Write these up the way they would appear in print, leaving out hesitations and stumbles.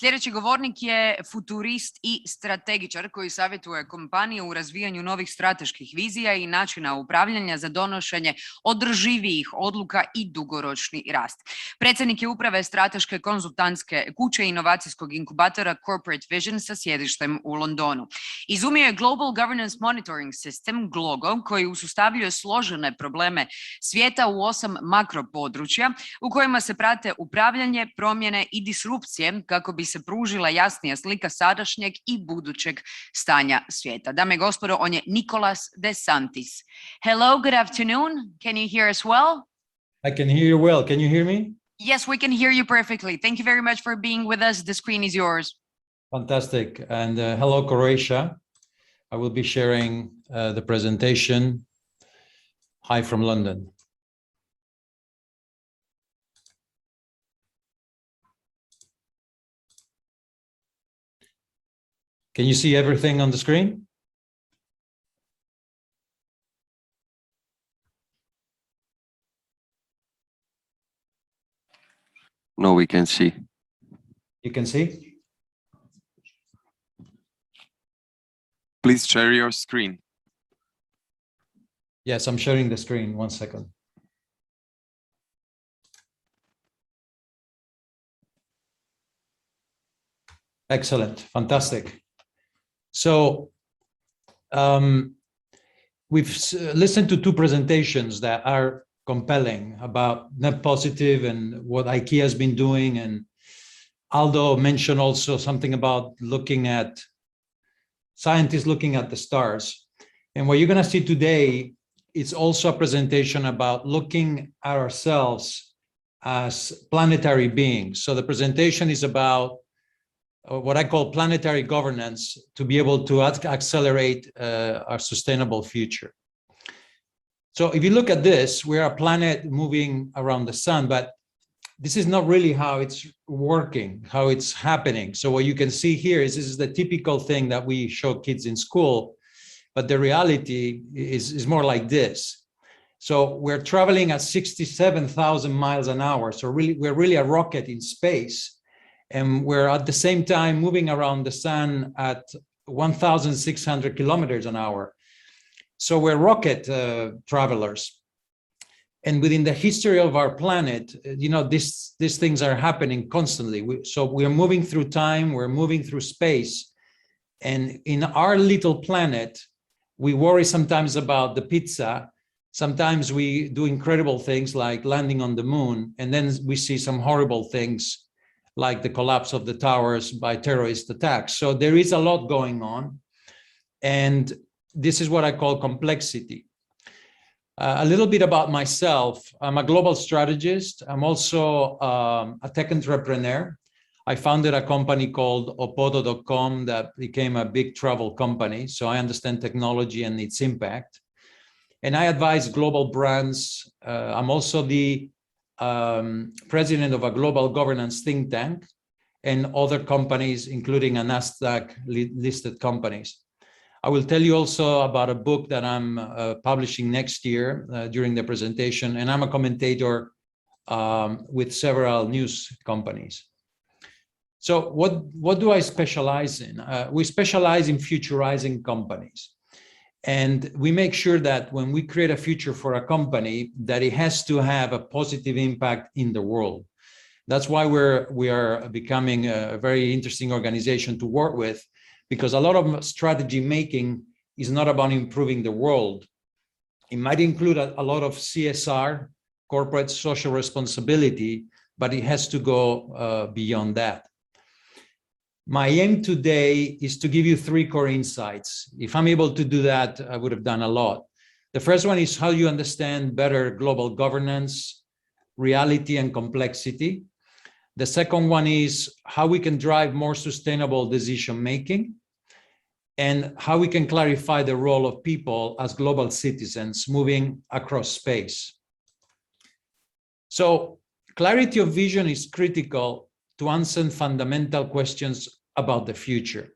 Sljedeći govornik je futurist i strategičar koji savjetuje kompanije u razvijanju novih strateških vizija i načina upravljanja za donošenje održivijih odluka i dugoročni rast. Predsjednik je uprave strateške konzultantske kuće inovacijskog inkubatora Corporate Vision sa sjedištem u Londonu. Izumio je Global Governance Monitoring System, GLOGO, koji usustavljuje složene probleme svijeta u 8 makropodručja u kojima se prate upravljanje, promjene i disrupcije kako bi se pružila jasnija slika sadašnjeg i budućeg stanja svijeta. Dame i gospodo, on je Nicolas De Santis. Hello, good afternoon. Can you hear us well? I can hear you well. Can you hear me? Yes, we can hear you perfectly. Thank you very much for being with us. The screen is yours. Fantastic. And hello, Croatia. I will be sharing the presentation. Hi from London. Can you see everything on the screen? No, we can see. You can see? Please share your screen. Yes, I'm sharing the screen. 1 second. Excellent. Fantastic. So we've listened to 2 presentations that are compelling about net positive and what IKEA has been doing. And Aldo mentioned also something about looking at scientists looking at the stars. And what you're going to see today is also a presentation about looking at ourselves as planetary beings. So the presentation is about what I call planetary governance to be able to accelerate our sustainable future. So if you look at this, we're a planet moving around the sun, but this is not really how it's working, how it's happening. So what you can see here is this is the typical thing that we show kids in school, but the reality is more like this. So we're traveling at 67,000 miles an hour. So we're really a rocket in space. And we're at the same time moving around the sun at 1,600 kilometers an hour. So we're rocket travelers. And within the history of our planet, you know, these things are happening constantly. So we're moving through time, we're moving through space. And in our little planet, we worry sometimes about the pizza. Sometimes we do incredible things like landing on the moon. And then we see some horrible things like the collapse of the towers by terrorist attacks. So there is a lot going on. And this is what I call complexity. A little bit about myself. I'm a global strategist. I'm also a tech entrepreneur. I founded a company called Opodo.com that became a big travel company. So I understand technology and its impact. And I advise global brands. I'm also the president of a global governance think tank and other companies, including a NASDAQ listed companies. I will tell you also about a book that I'm publishing next year during the presentation, and I'm a commentator with several news companies. So what do I specialize in? We specialize in futurizing companies. And we make sure that when we create a future for a company, that it has to have a positive impact in the world. That's why we are becoming a very interesting organization to work with, because a lot of strategy making is not about improving the world. It might include a lot of CSR, corporate social responsibility, but it has to go beyond that. My aim today is to give you 3 core insights. If I'm able to do that, I would have done a lot. The first one is how you understand better global governance, reality, and complexity. The second one is how we can drive more sustainable decision-making and how we can clarify the role of people as global citizens moving across space. So clarity of vision is critical to answer fundamental questions about the future.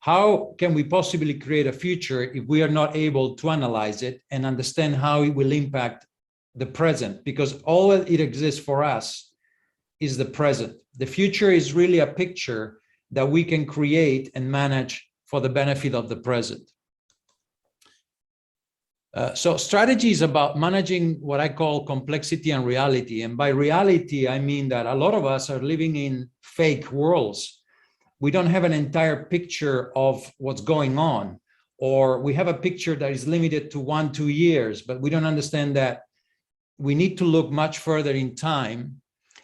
How can we possibly create a future if we are not able to analyze it and understand how it will impact the present? Because all it exists for us is the present. The future is really a picture that we can create and manage for the benefit of the present. So strategy is about managing what I call complexity and reality. And by reality, I mean that a lot of us are living in fake worlds. We don't have an entire picture of what's going on, or we have a picture that is limited to 1-2 years, but we don't understand that we need to look much further in time,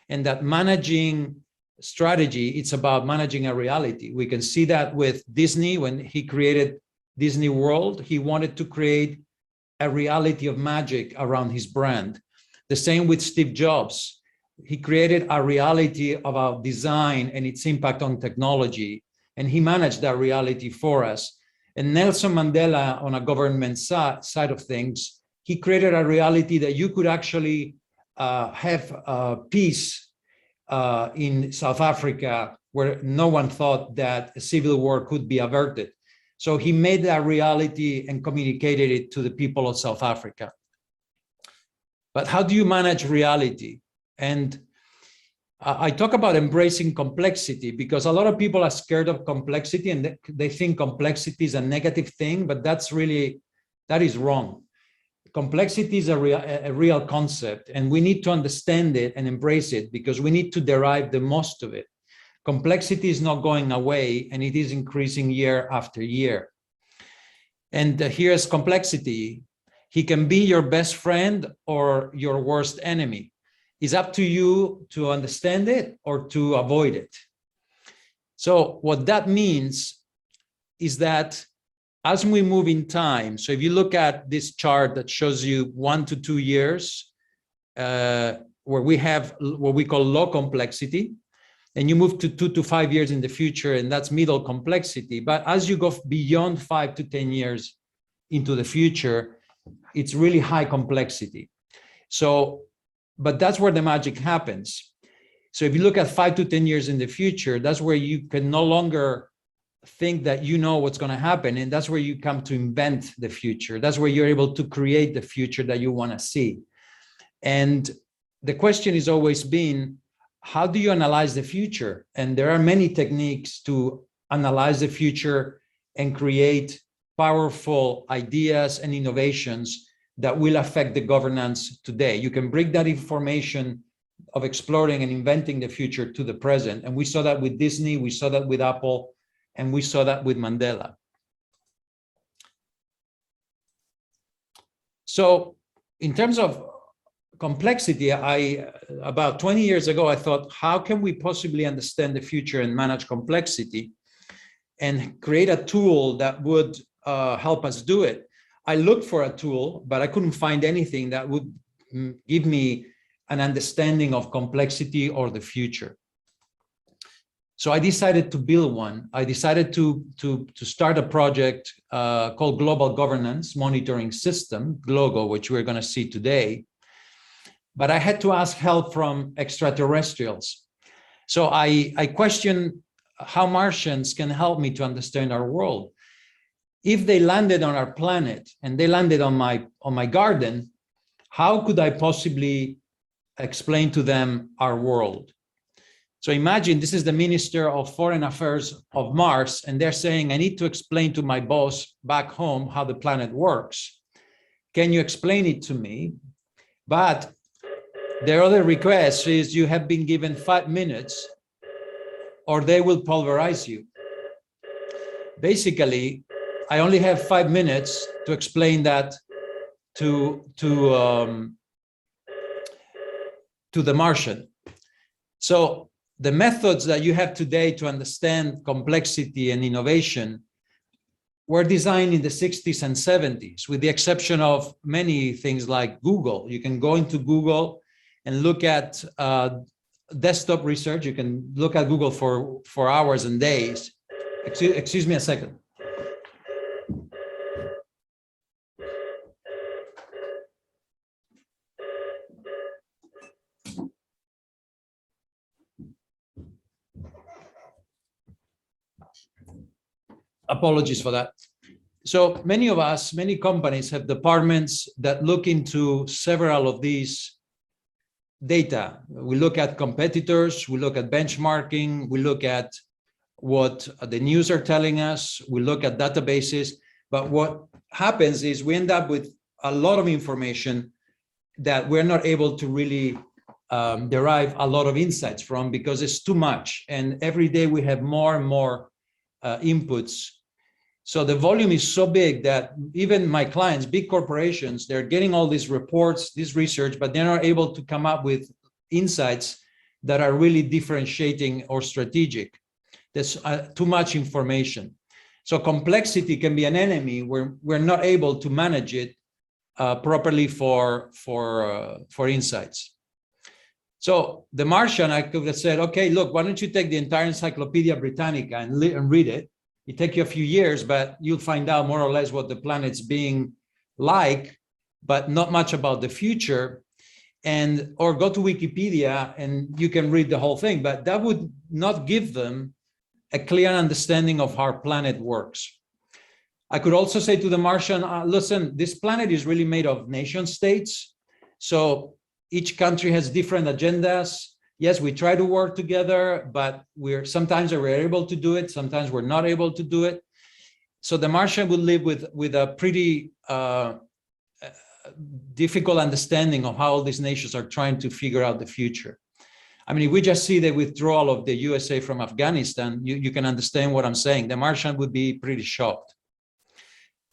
and that managing strategy, it's about managing a reality. We can see that with Disney. When he created Disney World, he wanted to create a reality of magic around his brand. The same with Steve Jobs. He created a reality about design and its impact on technology, and he managed that reality for us. And Nelson Mandela, on a government side of things, he created a reality that you could actually have peace in South Africa, where no one thought that a civil war could be averted. So he made that reality and communicated it to the people of South Africa. But how do you manage reality? And I talk about embracing complexity because a lot of people are scared of complexity and they think complexity is a negative thing, but that is wrong. Complexity is a real concept, and we need to understand it and embrace it because we need to derive the most of it. Complexity is not going away, and it is increasing year after year. And here's complexity. He can be your best friend or your worst enemy. It's up to you to understand it or to avoid it. So what that means is that as we move in time, so if you look at this chart that shows you 1 to 2 years, where we have what we call low complexity, and you move to 2 to 5 years in the future, and that's middle complexity. But as you go beyond 5 to 10 years into the future, it's really high complexity. So, but that's where the magic happens. So if you look at 5 to 10 years in the future, that's where you can no longer think that you know what's going to happen, and that's where you come to invent the future. That's where you're able to create the future that you want to see. And the question has always been, how do you analyze the future? And there are many techniques to analyze the future and create powerful ideas and innovations that will affect the governance today. You can bring that information of exploring and inventing the future to the present. And we saw that with Disney, we saw that with Apple, and we saw that with Mandela. So in terms of complexity, about 20 years ago, I thought, how can we possibly understand the future and manage complexity and create a tool that would help us do it? I looked for a tool, but I couldn't find anything that would give me an understanding of complexity or the future. So I decided to build one. I decided to start a project called Global Governance Monitoring System, GLOGO, which we're going to see today. But I had to ask help from extraterrestrials. So I questioned how Martians can help me to understand our world. If they landed on our planet and they landed on my garden, how could I possibly explain to them our world? So imagine this is the Minister of Foreign Affairs of Mars, and they're saying, I need to explain to my boss back home how the planet works. Can you explain it to me? But their other request is you have been given 5 minutes or they will pulverize you. Basically, I only have 5 minutes to explain that to the Martian. So the methods that you have today to understand complexity and innovation were designed in the 60s and 70s, with the exception of many things like Google. You can go into Google and look at desktop research. You can look at Google for hours and days. Excuse me a second. Apologies for that. So many of us, many companies have departments that look into several of these data. We look at competitors, we look at benchmarking, we look at what the news are telling us. We look at databases, but what happens is we end up with a lot of information that we're not able to really derive a lot of insights from because it's too much. And every day we have more and more inputs. So the volume is so big that even my clients, big corporations, they're getting all these reports, this research, but they're not able to come up with insights that are really differentiating or strategic. There's too much information. So complexity can be an enemy where we're not able to manage it properly for insights. So the Martian, I could have said, okay, look, why don't you take the entire Encyclopedia Britannica and read it? It take you a few years, but you'll find out more or less what the planet's being like, but not much about the future. Or go to Wikipedia and you can read the whole thing, but that would not give them a clear understanding of how our planet works. I could also say to the Martian, listen, this planet is really made of nation states. So each country has different agendas. Yes, we try to work together, but sometimes we're able to do it. Sometimes we're not able to do it. So the Martian would live with a pretty difficult understanding of how all these nations are trying to figure out the future. I mean, if we just see the withdrawal of the USA from Afghanistan, you can understand what I'm saying. The Martian would be pretty shocked.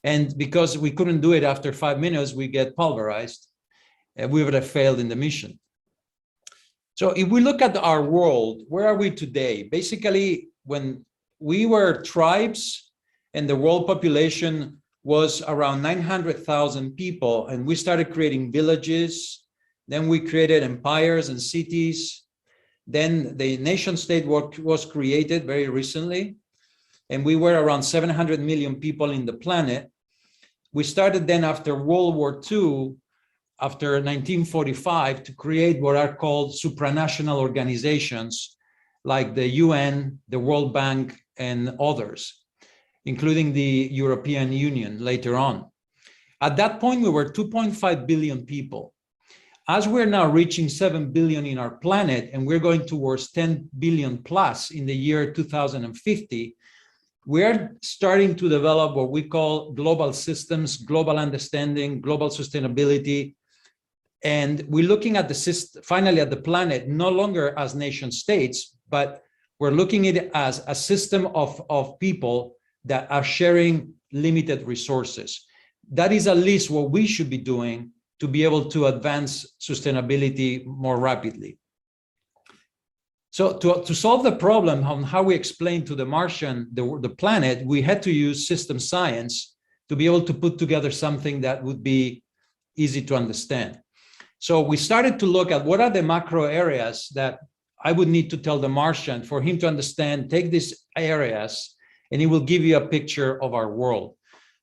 And because we couldn't do it after 5 minutes, we get pulverized. We would have failed in the mission. So if we look at our world, where are we today? Basically, when we were tribes and the world population was around 900,000 people, and we started creating villages, then we created empires and cities. Then the nation state was created very recently, and we were around 700 million people in the planet. We started then after World War II, after 1945, to create what are called supranational organizations like the UN, the World Bank, and others, including the European Union later on. At that point, we were 2.5 billion people. As we're now reaching 7 billion in our planet, and we're going towards 10 billion plus in the year 2050, we're starting to develop what we call global systems, global understanding, global sustainability. And we're looking at the system, finally at the planet, no longer as nation states, but we're looking at it as a system of people that are sharing limited resources. That is at least what we should be doing to be able to advance sustainability more rapidly. So to solve the problem on how we explain to the Martian, the planet, we had to use system science to be able to put together something that would be easy to understand. So we started to look at what are the macro areas that I would need to tell the Martian for him to understand, take these areas, and he will give you a picture of our world.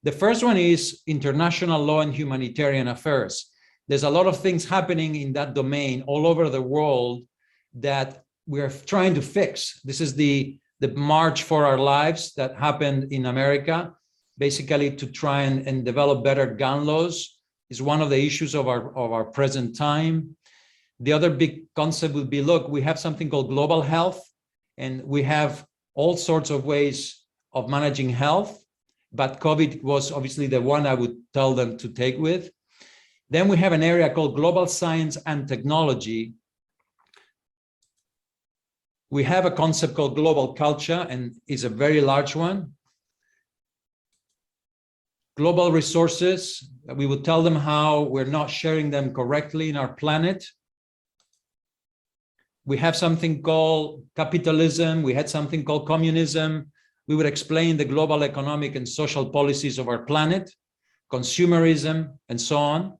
The first one is international law and humanitarian affairs. There's a lot of things happening in that domain all over the world that we're trying to fix. This is the March for Our Lives that happened in America, basically to try and develop better gun laws is one of the issues of our present time. The other big concept would be, look, we have something called global health, and we have all sorts of ways of managing health, but COVID was obviously the one I would tell them to take with. Then we have an area called global science and technology. We have a concept called global culture, and it's a very large one. Global resources, we would tell them how we're not sharing them correctly in our planet. We have something called capitalism. We had something called communism. We would explain the global economic and social policies of our planet, consumerism, and so on.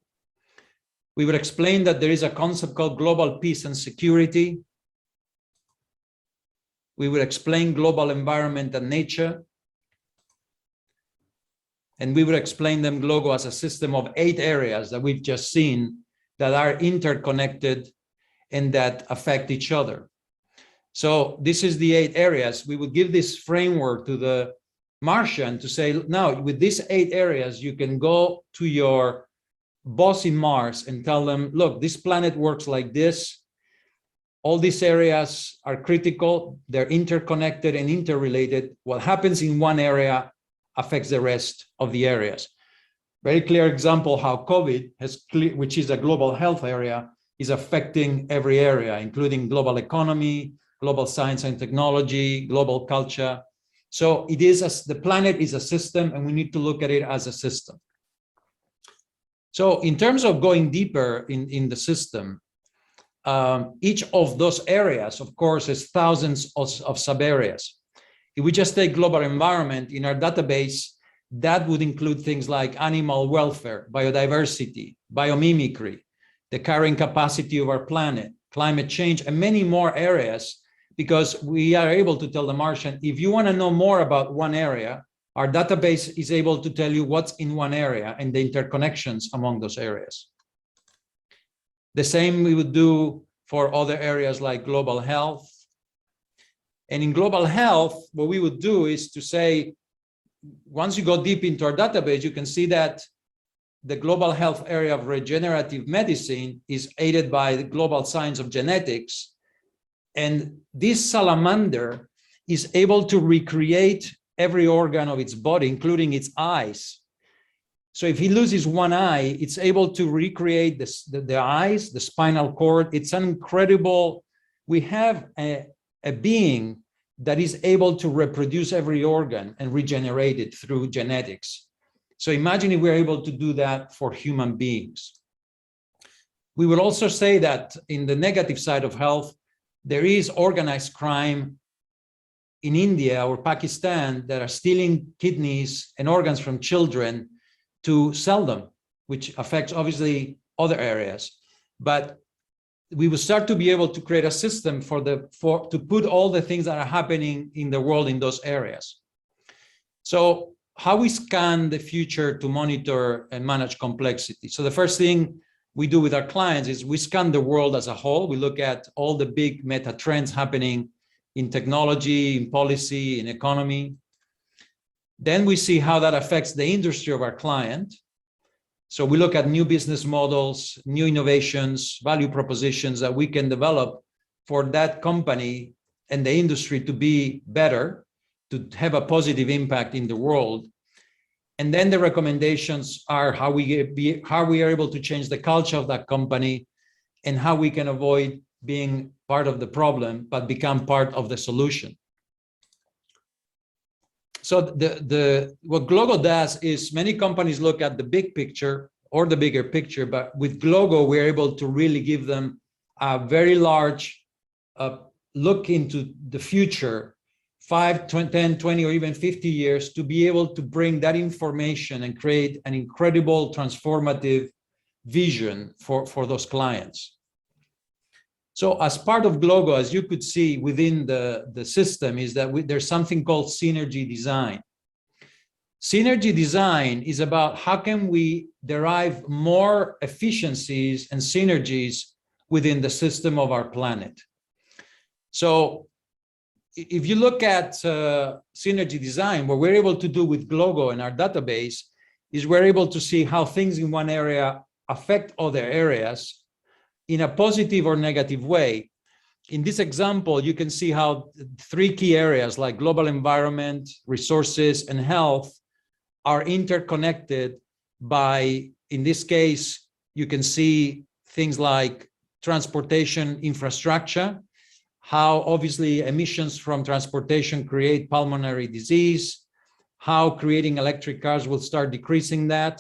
We would explain that there is a concept called global peace and security. We would explain global environment and nature. And we would explain them global as a system of 8 areas that we've just seen that are interconnected and that affect each other. So this is the 8 areas. We would give this framework to the Martian to say, now with these 8 areas, you can go to your boss in Mars and tell them, look, this planet works like this. All these areas are critical. They're interconnected and interrelated. What happens in one area affects the rest of the areas. Very clear example how COVID which is a global health area, is affecting every area, including global economy, global science and technology, global culture. So it is the planet is a system, and we need to look at it as a system. So in terms of going deeper in the system, each of those areas, of course, has thousands of sub-areas. If we just take global environment in our database, that would include things like animal welfare, biodiversity, biomimicry, the carrying capacity of our planet, climate change, and many more areas, because we are able to tell the Martian, if you want to know more about one area, our database is able to tell you what's in one area and the interconnections among those areas. The same we would do for other areas like global health. And in global health, what we would do is to say, once you go deep into our database, you can see that the global health area of regenerative medicine is aided by the global science of genetics. And this salamander is able to recreate every organ of its body, including its eyes. So if he loses one eye, it's able to recreate the eyes, the spinal cord. It's an incredible, we have a being that is able to reproduce every organ and regenerate it through genetics. So imagine if we're able to do that for human beings. We will also say that in the negative side of health, there is organized crime in India or Pakistan that are stealing kidneys and organs from children to sell them, which affects obviously other areas. But we will start to be able to create a system to put all the things that are happening in the world in those areas. So how we scan the future to monitor and manage complexity. So the first thing we do with our clients is we scan the world as a whole. We look at all the big meta trends happening in technology, in policy, in economy. Then we see how that affects the industry of our client. So we look at new business models, new innovations, value propositions that we can develop for that company and the industry to be better, to have a positive impact in the world. And then the recommendations are how we are able to change the culture of that company and how we can avoid being part of the problem, but become part of the solution. So what Glogo does is many companies look at the big picture or the bigger picture, but with Glogo, we're able to really give them a very large look into the future, 5, 10, 20, or even 50 years, to be able to bring that information and create an incredible transformative vision for those clients. So as part of Glogo, as you could see within the system, is that there's something called synergy design. Synergy design is about how can we derive more efficiencies and synergies within the system of our planet. So if you look at synergy design, what we're able to do with Glogo and our database is we're able to see how things in one area affect other areas in a positive or negative way. In this example, you can see how 3 key areas like global environment, resources, and health are interconnected by, in this case, you can see things like transportation infrastructure, how obviously emissions from transportation create pulmonary disease, how creating electric cars will start decreasing that,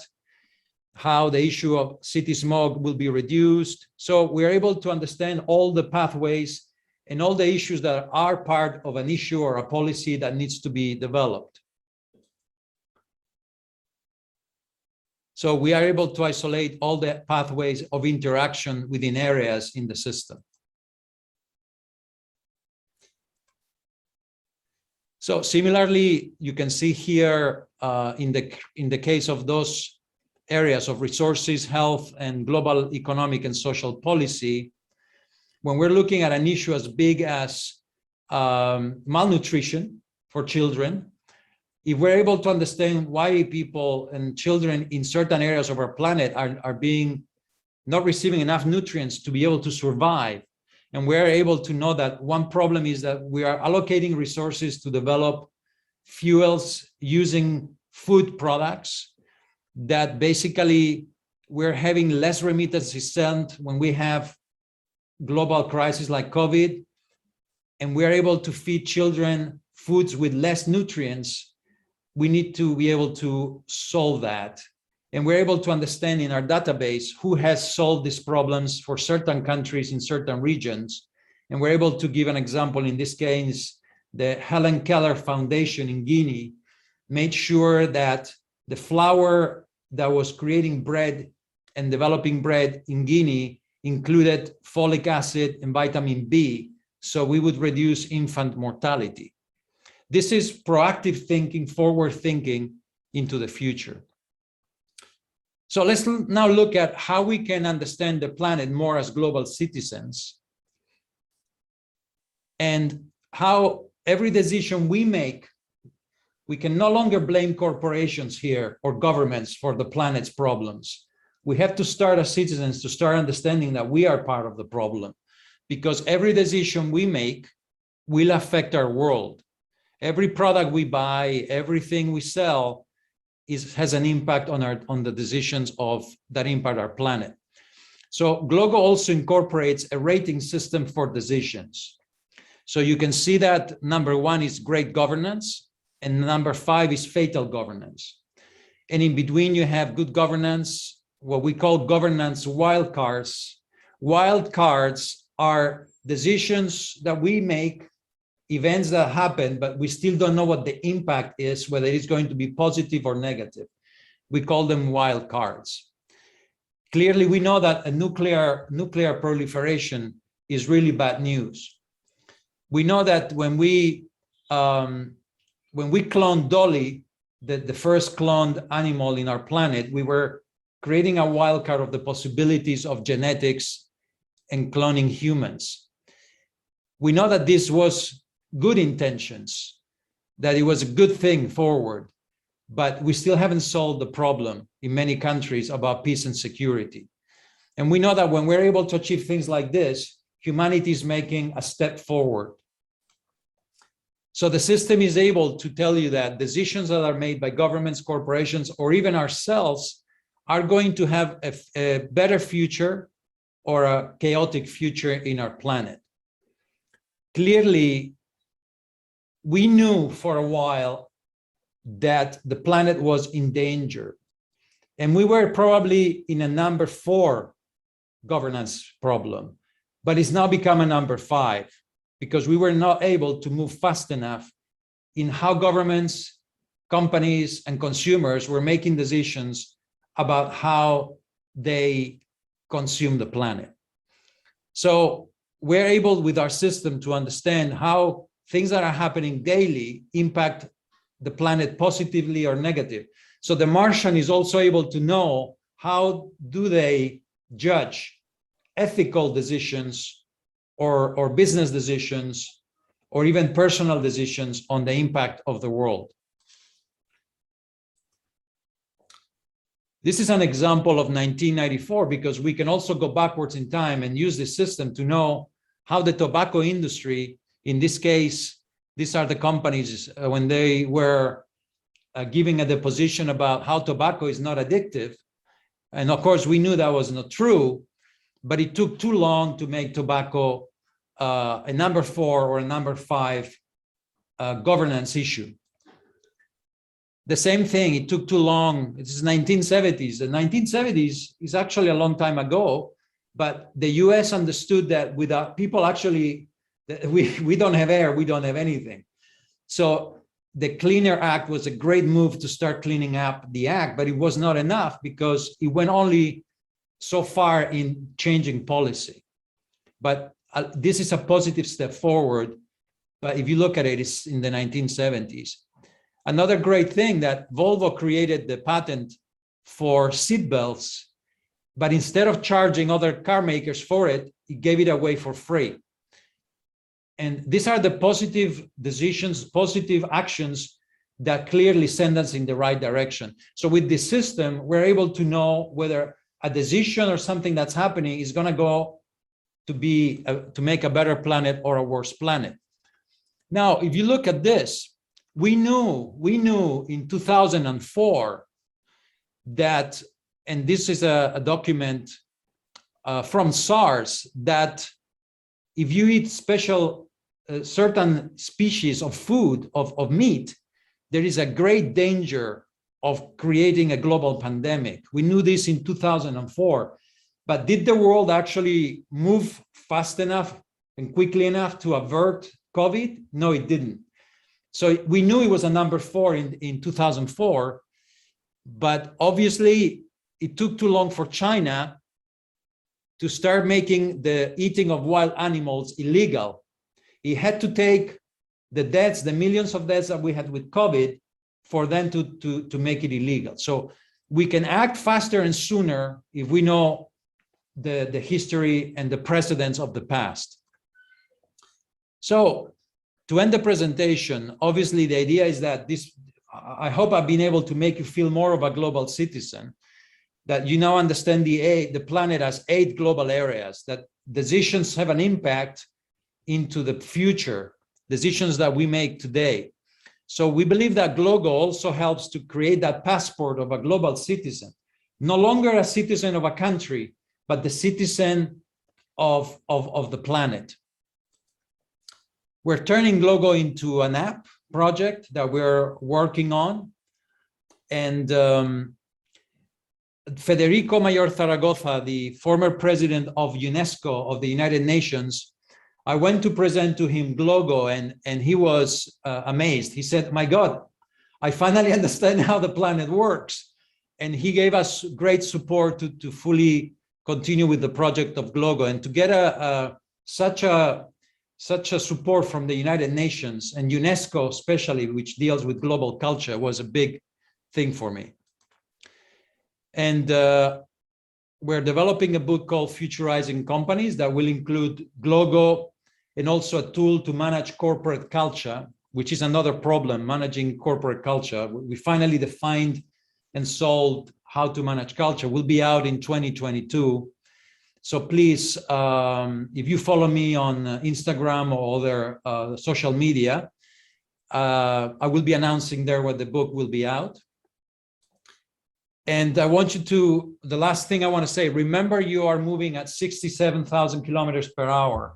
how the issue of city smog will be reduced. So we're able to understand all the pathways and all the issues that are part of an issue or a policy that needs to be developed. So we are able to isolate all the pathways of interaction within areas in the system. So similarly, you can see here in the case of those areas of resources, health, and global economic and social policy, when we're looking at an issue as big as malnutrition for children, if we're able to understand why people and children in certain areas of our planet are being not receiving enough nutrients to be able to survive, And we're able to know that one problem is that we are allocating resources to develop fuels using food products that basically we're having less remittances sent when we have global crises like COVID, and we're able to feed children foods with less nutrients. We need to be able to solve that. And we're able to understand in our database who has solved these problems for certain countries in certain regions. And we're able to give an example. In this case, the Helen Keller Foundation in Guinea made sure that the flour that was creating bread and developing bread in Guinea included folic acid and vitamin B, so we would reduce infant mortality. This is proactive thinking, forward thinking into the future. So let's now look at how we can understand the planet more as global citizens, and how every decision we make, we can no longer blame corporations here or governments for the planet's problems. We have to start as citizens to start understanding that we are part of the problem, because every decision we make will affect our world. Every product we buy, everything we sell has an impact on the decisions that impact our planet. So GLOGO also incorporates a rating system for decisions. So you can see that number 1 is great governance, and number 5 is fatal governance. And in between you have good governance, what we call governance wildcards. Wildcards are decisions that we make, events that happen, but we still don't know what the impact is, whether it's going to be positive or negative. We call them wild cards. Clearly, we know that a nuclear proliferation is really bad news. We know that when we cloned Dolly, the first cloned animal in our planet, we were creating a wild card of the possibilities of genetics and cloning humans. We know that this was good intentions, that it was a good thing forward, but we still haven't solved the problem in many countries about peace and security. And we know that when we're able to achieve things like this, humanity is making a step forward. So the system is able to tell you that decisions that are made by governments, corporations, or even ourselves are going to have a better future or a chaotic future in our planet. Clearly, we knew for a while that the planet was in danger, and we were probably in a number 4 governance problem, but it's now become a number 5 because we were not able to move fast enough in how governments, companies, and consumers were making decisions about how they consume the planet. So we're able with our system to understand how things that are happening daily impact the planet positively or negative. So the Martian is also able to know how do they judge ethical decisions or business decisions or even personal decisions on the impact of the world. This is an example of 1994 because we can also go backwards in time and use this system to know how the tobacco industry, in this case, these are the companies when they were giving a deposition about how tobacco is not addictive. And of course, we knew that was not true, but it took too long to make tobacco a number 4 or a number 5 governance issue. The same thing, it took too long. It's 1970s. The 1970s is actually a long time ago, but the US understood that without people actually, we don't have air, we don't have anything. So the Cleaner Act was a great move to start cleaning up the act, but it was not enough because it went only so far in changing policy. But this is a positive step forward. But if you look at it, it's in the 1970s. Another great thing that Volvo created the patent for seatbelts, but instead of charging other car makers for it, it gave it away for free. And these are the positive decisions, positive actions that clearly send us in the right direction. So with this system, we're able to know whether a decision or something that's happening is going to go to make a better planet or a worse planet. Now, if you look at this, we knew in 2004 that, and this is a document from SARS, that if you eat certain species of food, of meat, there is a great danger of creating a global pandemic. We knew this in 2004, but did the world actually move fast enough and quickly enough to avert COVID? No, it didn't. So we knew it was a number 4 in 2004, but obviously it took too long for China to start making the eating of wild animals illegal. It had to take the deaths, the millions of deaths that we had with COVID, for them to make it illegal. So we can act faster and sooner if we know the history and the precedents of the past. So to end the presentation, obviously the idea is that I hope I've been able to make you feel more of a global citizen, that you now understand the planet as 8 global areas, that decisions have an impact into the future, decisions that we make today. So we believe that GLOGO also helps to create that passport of a global citizen, no longer a citizen of a country, but the citizen of the planet. We're turning GLOGO into an app project that we're working on. And Federico Mayor Zaragoza, the former president of UNESCO, of the United Nations, I went to present to him GLOGO, and he was amazed. He said, "My God, I finally understand how the planet works." And he gave us great support to fully continue with the project of GLOGO, and to get such a support from the United Nations and UNESCO especially, which deals with global culture, was a big thing for me. And we're developing a book called Futurizing Companies that will include GLOGO and also a tool to manage corporate culture, which is another problem, managing corporate culture. We finally defined and solved how to manage culture. Will be out in 2022. So please, if you follow me on Instagram or other social media, I will be announcing there when the book will be out. And I want you to, the last thing I want to say, remember you are moving at 67,000 kilometers per hour.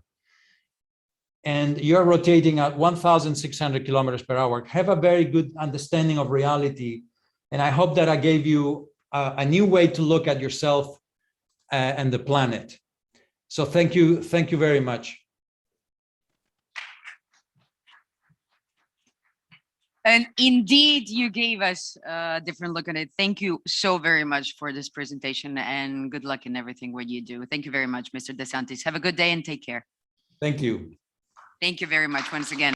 And you're rotating at 1,600 kilometers per hour. Have a very good understanding of reality. And I hope that I gave you a new way to look at yourself and the planet. So thank you very much. And indeed, you gave us a different look at it. Thank you so very much for this presentation, and good luck in everything what you do. Thank you very much, Mr. De Santis. Have a good day and take care. Thank you. Thank you very much once again.